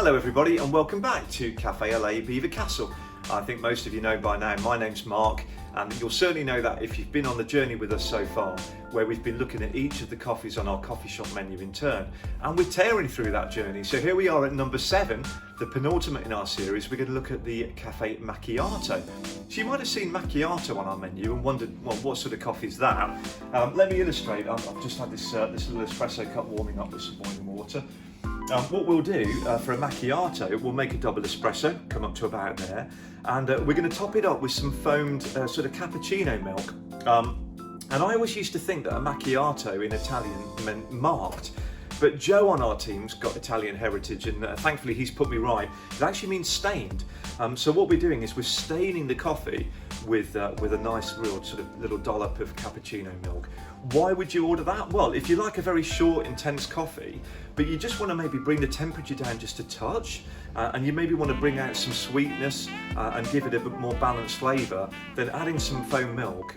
Hello everybody and welcome back to Cafe Allez, Belvoir Castle. I think most of you know by now, my name's Mark, and you'll certainly know that if you've been on the journey with us so far, where we've been looking at each of the coffees on our coffee shop menu in turn, and we're tearing through that journey. So here we are at number 7, the penultimate in our series. We're going to look at the Caffe Macchiato. So you might have seen macchiato on our menu and wondered, well, what sort of coffee is that? Let me illustrate. I've just had this little espresso cup warming up with some boiling water. What we'll do for a macchiato, we'll make a double espresso, come up to about there, and we're going to top it up with some foamed sort of cappuccino milk. And I always used to think that a macchiato in Italian meant marked, but Joe on our team's got Italian heritage, and thankfully he's put me right. It actually means stained. So what we're doing is we're staining the coffee with a nice real sort of little dollop of cappuccino milk. Why would you order that? Well, if you like a very short, intense coffee, but you just want to maybe bring the temperature down just a touch, and you maybe want to bring out some sweetness and give it a bit more balanced flavour, then adding some foam milk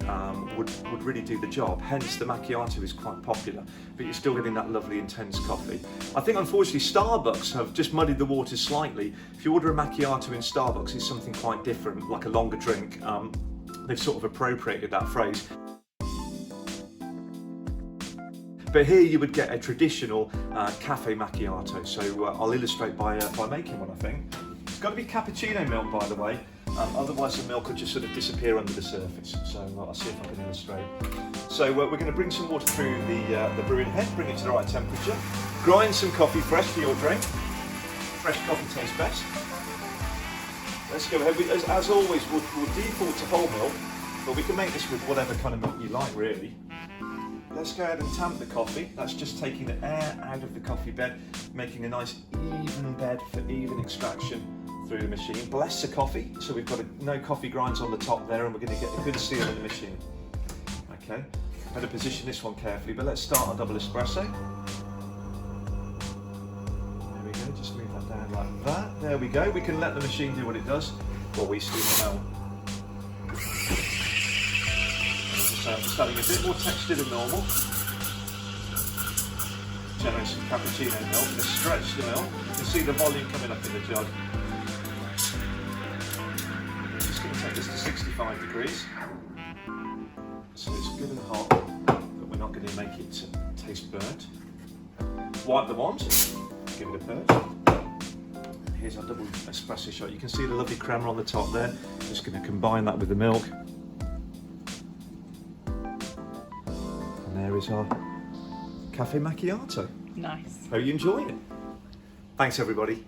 would really do the job. Hence the macchiato is quite popular, but you're still getting that lovely intense coffee. I think unfortunately Starbucks have just muddied the waters slightly. If you order a macchiato in Starbucks, it's something quite different, like a longer drink. They've sort of appropriated that phrase. But here you would get a traditional Caffe Macchiato, so I'll illustrate by making one, I think. It's got to be cappuccino milk, by the way, otherwise the milk will just sort of disappear under the surface, so I'll see if I can illustrate. So we're going to bring some water through the brewing head, bring it to the right temperature, grind some coffee fresh for your drink. Fresh coffee tastes best. Let's go ahead. As always, we'll default to whole milk, but we can make this with whatever kind of milk you like, really. Let's go ahead and tamp the coffee. That's just taking the air out of the coffee bed, making a nice even bed for even extraction through the machine. Bless the coffee. So we've got no coffee grinds on the top there, and we're going to get a good seal in the machine. Okay, I'm going to position this one carefully, but let's start our double espresso. There we go, just move that down like that. There we go. We can let the machine do what it does while we steam the milk. Just adding a bit more texture than normal. Generate some cappuccino milk, just stretch the milk. You can see the volume coming up in the jug. I'm just going to take this to 65 degrees. So it's good and hot, but we're not going to make it taste burnt. Wipe the wand, give it a purge. Here's our double espresso shot. You can see the lovely crema on the top there. Just going to combine that with the milk. There is our Caffe Macchiato. Nice. Hope you enjoy it. Thanks everybody.